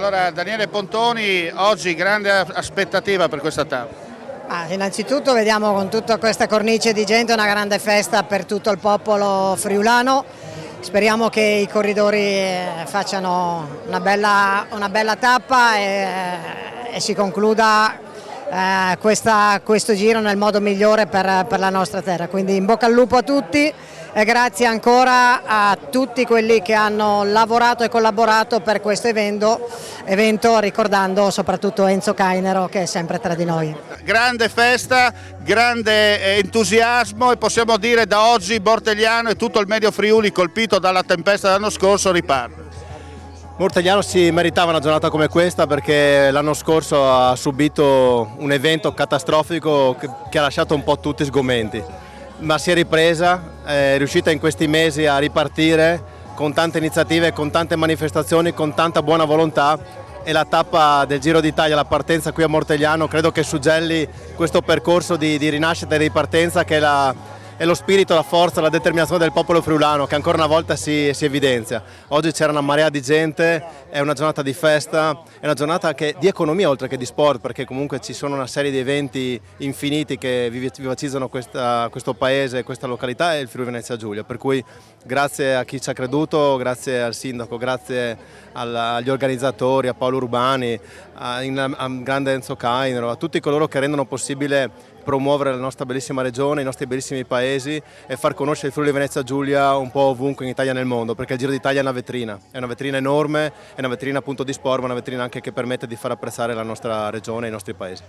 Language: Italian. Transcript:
Allora, Daniele Pontoni, oggi grande aspettativa per questa tappa. Innanzitutto vediamo con tutta questa cornice di gente una grande festa per tutto il popolo friulano. Speriamo che i corridori facciano una bella tappa e si concluda questo giro nel modo migliore per la nostra terra. Quindi in bocca al lupo a tutti e grazie ancora a tutti quelli che hanno lavorato e collaborato per questo evento, ricordando soprattutto Enzo Cainero, che è sempre tra di noi. Grande festa, grande entusiasmo, e possiamo dire da oggi Mortegliano e tutto il Medio Friuli, colpito dalla tempesta dell'anno scorso, riparte. Mortegliano si meritava una giornata come questa, perché l'anno scorso ha subito un evento catastrofico che ha lasciato un po' tutti sgomenti, ma si è ripresa, è riuscita in questi mesi a ripartire con tante iniziative, con tante manifestazioni, con tanta buona volontà, e la tappa del Giro d'Italia, la partenza qui a Mortegliano, credo che suggelli questo percorso di rinascita e di ripartenza che è lo spirito, la forza, la determinazione del popolo friulano, che ancora una volta si evidenzia. Oggi c'era una marea di gente, è una giornata di festa, è una giornata di economia oltre che di sport, perché comunque ci sono una serie di eventi infiniti che vivacizzano questo paese, questa località e il Friuli Venezia Giulia. Per cui grazie a chi ci ha creduto, grazie al sindaco, grazie agli organizzatori, a Paolo Urbani, a grande Enzo Cainero, a tutti coloro che rendono possibile promuovere la nostra bellissima regione, i nostri bellissimi paesi e far conoscere il Friuli Venezia Giulia un po' ovunque in Italia e nel mondo, perché il Giro d'Italia è una vetrina enorme, è una vetrina appunto di sport, ma una vetrina anche che permette di far apprezzare la nostra regione e i nostri paesi.